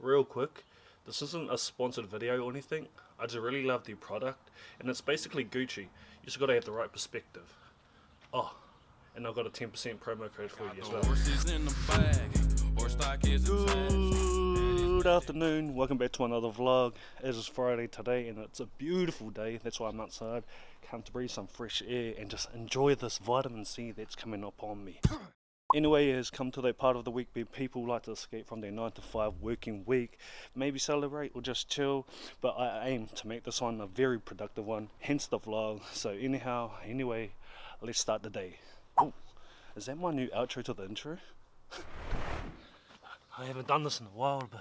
real quick, this isn't a sponsored video or anything. I just really love the product, and it's basically Gucci. You just gotta have the right perspective. Oh, and I've got a 10% promo code for you as well. Good afternoon, welcome back to another vlog. It is Friday today and it's a beautiful day, that's why I'm outside. Come to breathe some fresh air and just enjoy this vitamin C that's coming up on me. Anyway, it has come to that part of the week where people like to escape from their 9 to 5 working week, maybe celebrate or just chill, but I aim to make this one a very productive one, hence the vlog. So anyway, let's start the day. Oh, is that my new outro to the intro? I haven't done this in a while, but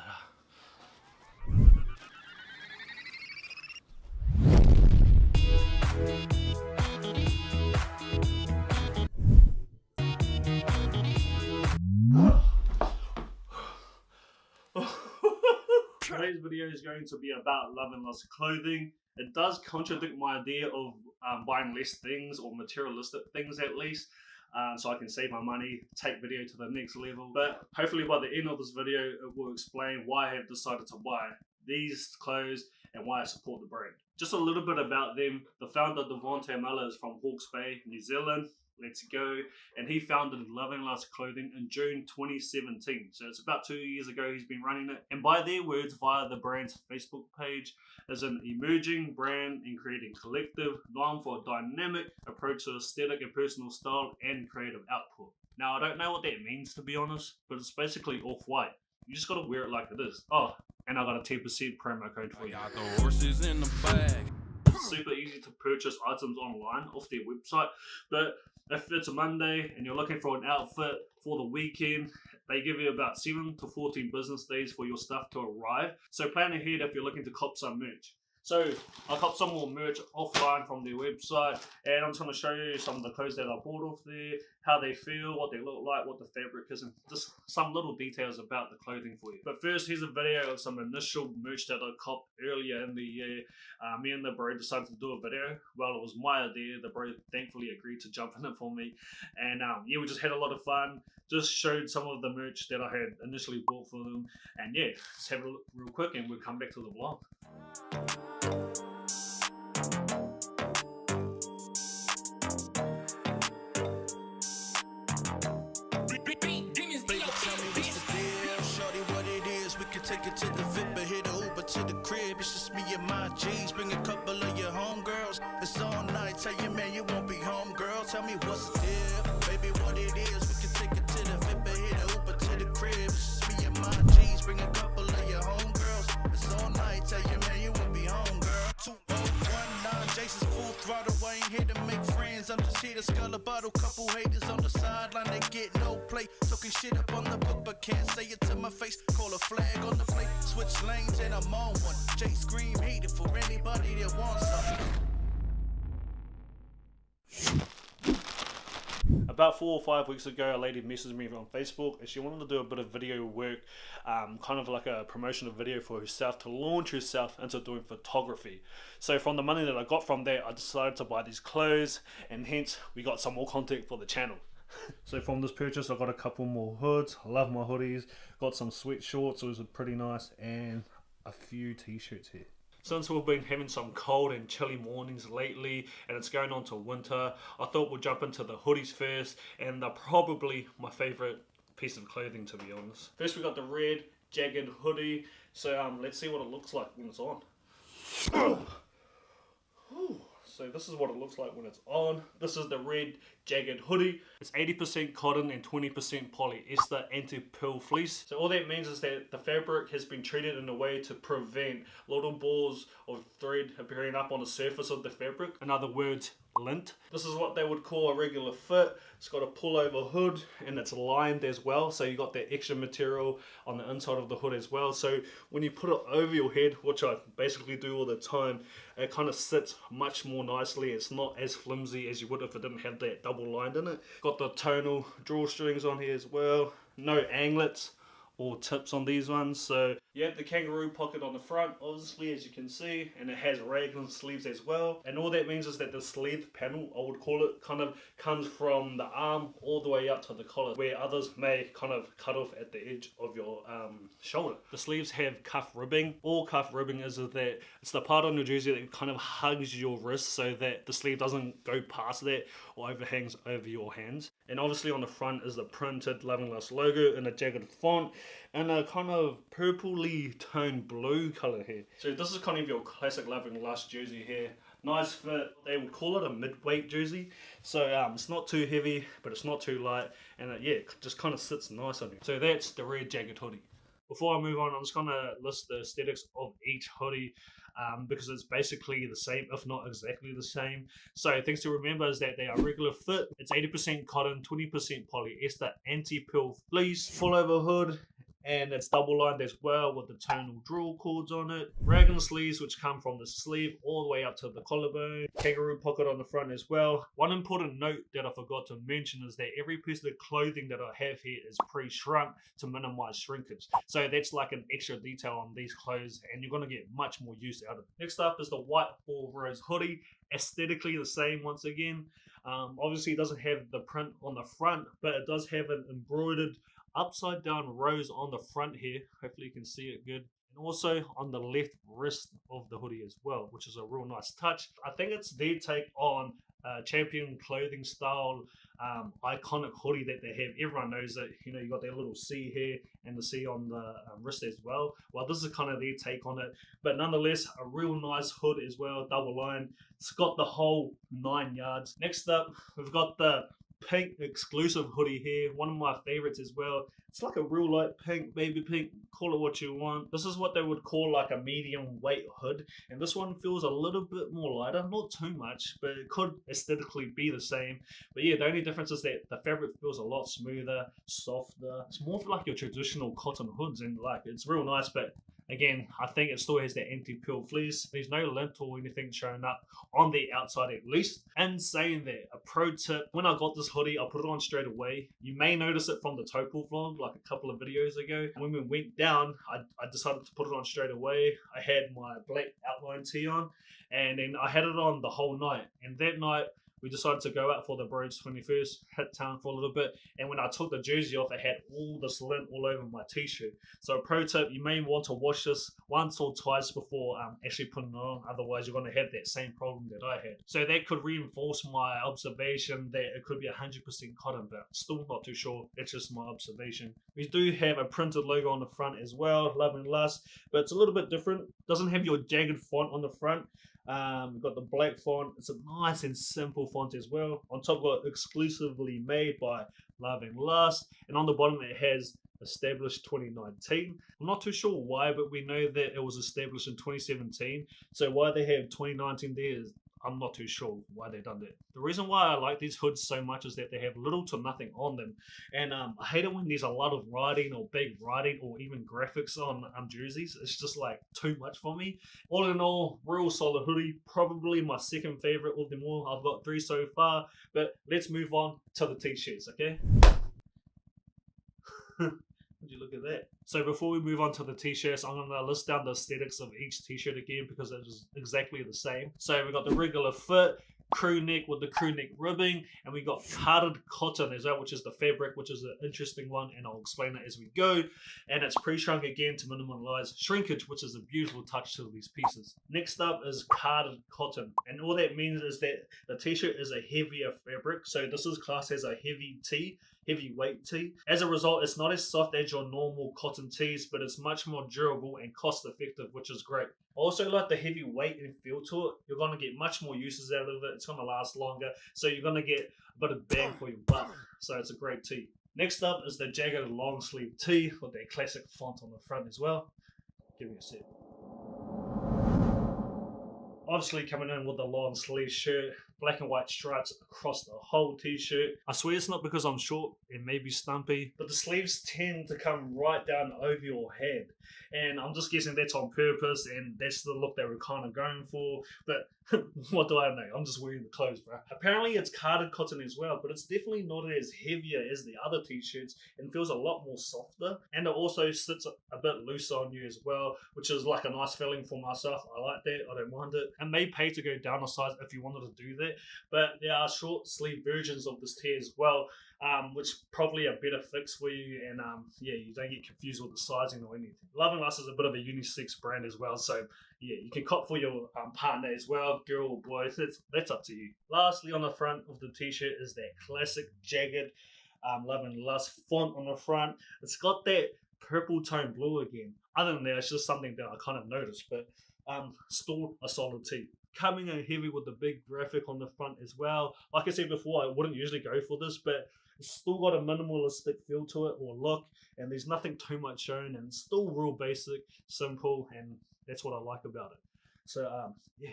today's video is going to be about love and lust clothing. It does contradict my idea of buying less things or materialistic things at least, so I can save my money, take video to the next level. But hopefully by the end of this video it will explain why I have decided to buy these clothes and why I support the brand. Just a little bit about them. The founder, Devontae Miller, is from Hawke's Bay, New Zealand. Let's go. And he founded Love and Lust Clothing in June 2017. So it's about 2 years ago he's been running it. And by their words, via the brand's Facebook page, is an emerging brand in creating collective, known for a dynamic approach to aesthetic and personal style and creative output. Now, I don't know what that means, to be honest, but it's basically off-white. You just gotta wear it like it is. Oh, and I got a 10% promo code for you. Got the horses in the bag. It's super easy to purchase items online off their website, but if it's a Monday and you're looking for an outfit for the weekend, they give you about 7 to 14 business days for your stuff to arrive. So plan ahead if you're looking to cop some merch. So I copped some more merch offline from their website, and I'm just going to show you some of the clothes that I bought off there, how they feel, what they look like, what the fabric is, and just some little details about the clothing for you. But first, here's a video of some initial merch that I copped earlier in the year. Me and the bro decided to do a video. Well, it was my idea. The bro thankfully agreed to jump in it for me, and yeah, we just had a lot of fun. Just showed some of the merch that I had initially bought for them, and yeah, let's have a look real quick and we'll come back to the vlog. Take it to the VIP, hit a Uber to the crib. It's just me and my G's. Bring a couple of your homegirls. It's all night. Tell your man you won't be home, girl. Tell me what's the deal, baby, what it is. We can take it to the VIP, hit a Uber to the crib. It's just me and my G's. Bring a couple of your homegirls. It's all night. Tell your man you won't be home, girl. 2019, Jason's full throttle. I ain't here to make friends. I'm just here to skull a bottle. Couple haters on the sideline, they get no play. Talking shit up on the book, but can't say it to my face. Call a flag on the plate. Switch lanes and I'm on one. Jay scream, hate it for anybody that wants something. About 4 or 5 weeks ago, a lady messaged me on Facebook and she wanted to do a bit of video work, kind of like a promotional video for herself to launch herself into doing photography. So from the money that I got from there, I decided to buy these clothes, and hence we got some more content for the channel. So from this purchase, I got a couple more hoods. I love my hoodies. Got some sweat shorts, it was pretty nice, and a few t-shirts here. Since we've been having some cold and chilly mornings lately and it's going on to winter, I thought we'll jump into the hoodies first, and they're probably my favorite piece of clothing, to be honest. First we got the red jagged hoodie, so let's see what it looks like when it's on. So this is what it looks like when it's on. This is the red jagged hoodie. It's 80% cotton and 20% polyester anti-pill fleece. So all that means is that the fabric has been treated in a way to prevent little balls of thread appearing up on the surface of the fabric. In other words, lint. This is what they would call a regular fit. It's got a pullover hood and it's lined as well, so you got that extra material on the inside of the hood as well. So when you put it over your head, which I basically do all the time, it kind of sits much more nicely. It's not as flimsy as you would if it didn't have that double line in it. Got the tonal drawstrings on here as well. No anglets or tips on these ones. So you have the kangaroo pocket on the front, obviously, as you can see, and it has raglan sleeves as well. And all that means is that the sleeve panel, I would call it, kind of comes from the arm all the way up to the collar, where others may kind of cut off at the edge of your shoulder. The sleeves have cuff ribbing. All cuff ribbing is that it's the part on your jersey that kind of hugs your wrist so that the sleeve doesn't go past that or overhangs over your hands. And obviously on the front is the printed Loving Lust logo in a jagged font and a kind of purpley toned blue colour here. So this is kind of your classic Loving Lust jersey here. Nice fit. They would call it a mid-weight jersey. So it's not too heavy, but it's not too light. And it just kind of sits nice on you. So that's the red jagged hoodie. Before I move on, I'm just going to list the aesthetics of each hoodie. Because it's basically the same, if not exactly the same. So things to remember is that they are regular fit. It's 80% cotton, 20% polyester, anti-pill fleece, full over hood, and it's double lined as well with the tonal drill cords on it. Raglan sleeves, which come from the sleeve all the way up to the collarbone. Kangaroo pocket on the front as well. One important note that I forgot to mention is that every piece of clothing that I have here is pre-shrunk to minimize shrinkage. So that's like an extra detail on these clothes, and you're going to get much more use out of it. Next up is the white ball rose hoodie. Aesthetically the same once again. Obviously it doesn't have the print on the front, but it does have an embroidered upside down rose on the front here. Hopefully you can see it good. And also on the left wrist of the hoodie as well, which is a real nice touch. I think it's their take on Champion clothing style iconic hoodie that they have. Everyone knows it. You know, you got that little C here and the C on the wrist as well. Well, this is kind of their take on it, but nonetheless a real nice hood as well, double line. It's got the whole 9 yards. Next up, we've got the pink exclusive hoodie here, one of my favorites as well. It's like a real light pink, baby pink, call it what you want. This is what they would call like a medium weight hood, and this one feels a little bit more lighter, not too much, but it could aesthetically be the same. But yeah, the only difference is that the fabric feels a lot smoother, softer. It's more like your traditional cotton hoods, and like it's real nice, but again, I think it still has that anti-pill fleece. There's no lint or anything showing up on the outside at least. And saying that, a pro tip, when I got this hoodie, I put it on straight away. You may notice it from the Topol vlog, like a couple of videos ago. And when we went down, I decided to put it on straight away. I had my black outline tee on, and then I had it on the whole night. And that night, we decided to go out for the Broads 21st, hit town for a little bit, and when I took the jersey off, it had all this lint all over my t-shirt. So a pro tip, you may want to wash this once or twice before actually putting it on, otherwise you're going to have that same problem that I had. So that could reinforce my observation that it could be 100% cotton, but still not too sure, it's just my observation. We do have a printed logo on the front as well, Loving Lust, but it's a little bit different. Doesn't have your jagged font on the front. We've got the black font. It's a nice and simple font as well. On top, got exclusively made by Loving Lust, and on the bottom it has established 2019. I'm not too sure why, but we know that it was established in 2017. So why they have 2019 there is, I'm not too sure why they've done that. The reason why I like these hoods so much is that they have little to nothing on them. And I hate it when there's a lot of writing or big writing or even graphics on jerseys. It's just like too much for me. All in all, real solid hoodie. Probably my second favorite of them all. I've got 3 so far. But let's move on to the t-shirts, okay? Would you look at that? So before we move on to the t-shirts, I'm going to list down the aesthetics of each t-shirt again because it is exactly the same. So we've got the regular fit, crew neck with the crew neck ribbing, and we got carded cotton as well, which is the fabric, which is an interesting one, and I'll explain it as we go. And it's pre-shrunk again to minimize shrinkage, which is a beautiful touch to these pieces. Next up is carded cotton, and all that means is that the t-shirt is a heavier fabric, so this is classed as a heavyweight tee. As a result, it's not as soft as your normal cotton tees, but it's much more durable and cost effective, which is great. Also, like the heavy weight and feel to it, you're going to get much more uses out of it. It's going to last longer, so you're going to get a bit of bang for your buck. So it's a great tee. Next up is the jagged long sleeve tee with their classic font on the front as well. Give me a sec. Obviously coming in with the long sleeve shirt, black and white stripes across the whole t-shirt. I swear it's not because I'm short and maybe stumpy, but the sleeves tend to come right down over your head. And I'm just guessing that's on purpose, and that's the look they were kind of going for. But what do I know? I'm just wearing the clothes, bro. Apparently it's carded cotton as well, but it's definitely not as heavier as the other t-shirts and feels a lot more softer. And it also sits a bit looser on you as well, which is like a nice feeling for myself. I like that. I don't mind it. It may pay to go down a size if you wanted to do that, but there are short sleeve versions of this tee as well, which probably a better fix for you, and yeah, you don't get confused with the sizing or anything. Love & Lust is a bit of a unisex brand as well, so yeah, you can cop for your partner as well, girl or boy, that's up to you. Lastly, on the front of the t-shirt is that classic jagged Love & Lust font on the front. It's got that purple tone blue again. Other than that, it's just something that I kind of noticed, but still a solid tee. Coming in heavy with the big graphic on the front as well. Like I said before, I wouldn't usually go for this, but it's still got a minimalistic feel to it or look, and there's nothing too much shown, and it's still real basic, simple, and that's what I like about it. So yeah.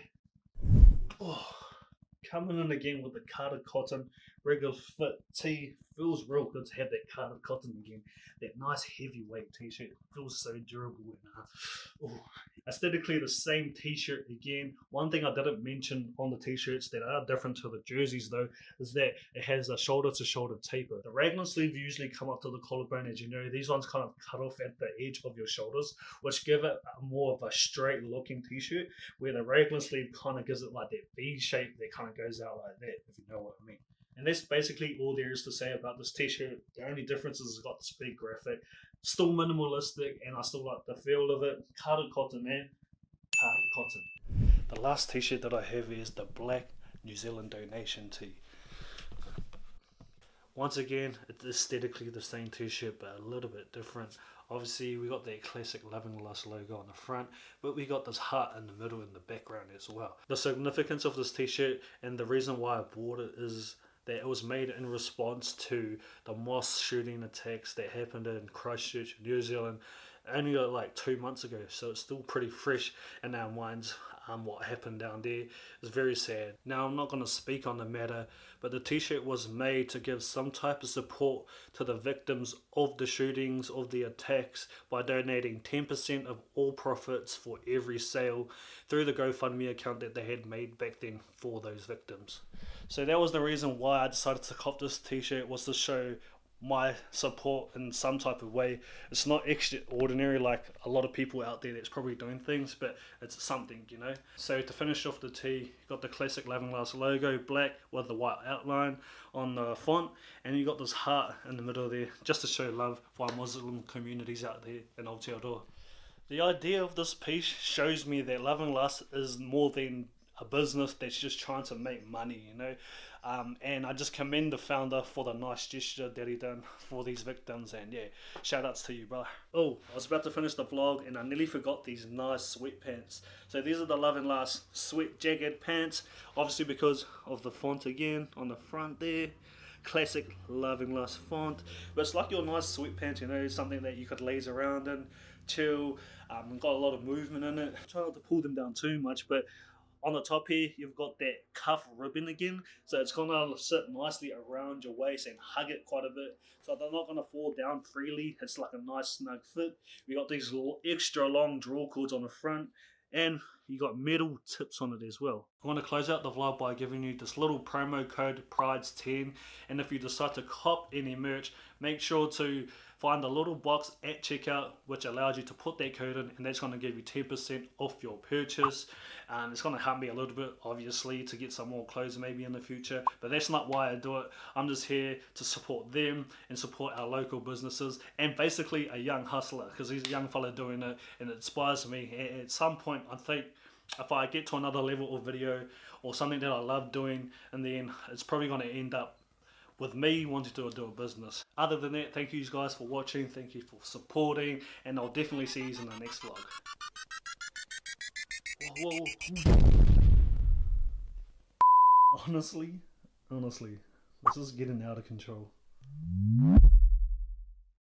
Oh, coming in again with the carded cotton regular fit tee. Feels real good to have that carded cotton again. That nice heavyweight t-shirt. Feels so durable. And aesthetically the same t-shirt again. One thing I didn't mention on the t-shirts that are different to the jerseys though is that it has a shoulder to shoulder taper. The raglan sleeve usually come up to the collarbone, as you know. These ones kind of cut off at the edge of your shoulders, which give it more of a straight looking t-shirt, where the raglan sleeve kind of gives it like that V shape that kind of goes out like that, if you know what I mean. And that's basically all there is to say about this t-shirt. The only difference is it's got this big graphic. Still minimalistic, and I still like the feel of it. Carded cotton, man. Carded cotton. The last t-shirt that I have is the black New Zealand donation tee. Once again, it's aesthetically the same t-shirt, but a little bit different. Obviously, we got that classic Love & Lust logo on the front, but we got this heart in the middle in the background as well. The significance of this t-shirt and the reason why I bought it is that it was made in response to the mass shooting attacks that happened in Christchurch, New Zealand, only like 2 months ago. So it's still pretty fresh in our minds. What happened down there is very sad. Now, I'm not going to speak on the matter, but the t-shirt was made to give some type of support to the victims of the shootings, of the attacks, by donating 10% of all profits for every sale through the GoFundMe account that they had made back then for those victims. So that was the reason why I decided to cop this t-shirt, was to show my support in some type of way. It's not extraordinary like a lot of people out there that's probably doing things, but it's something, you know. So to finish off the tee, you got the classic Love & Lust logo, black with the white outline on the font, and you got this heart in the middle there, just to show love for our Muslim communities out there in Aotearoa. The idea of this piece shows me that Love & Lust is more than a business that's just trying to make money, you know. And I just commend the founder for the nice gesture that he done for these victims, and yeah, shout outs to you, bro. Oh, I was about to finish the vlog and I nearly forgot these nice sweatpants. So these are the Love & Lust sweat jagged pants, obviously because of the font again on the front there. Classic Love & Lust font, but it's like your nice sweatpants, you know, something that you could laze around in, chill, got a lot of movement in it. Try not to pull them down too much, but on the top here, you've got that cuff ribbon again, so it's going to sit nicely around your waist and hug it quite a bit, so they're not going to fall down freely. It's like a nice snug fit. We got these little extra long draw cords on the front, and you got metal tips on it as well. I want to close out the vlog by giving you this little promo code PRIDES10, and if you decide to cop any merch, make sure to find the little box at checkout which allows you to put that code in, and that's going to give you 10% off your purchase. It's going to help me a little bit, obviously, to get some more clothes maybe in the future, but that's not why I do it. I'm just here to support them and support our local businesses, and basically a young hustler, because he's a young fella doing it, and it inspires me. At some point, I think if I get to another level of video or something that I love doing, and then it's probably going to end up with me wanting to do a business. Other than that, thank you guys for watching, thank you for supporting, and I'll definitely see you in the next vlog. Whoa. Honestly, this is getting out of control.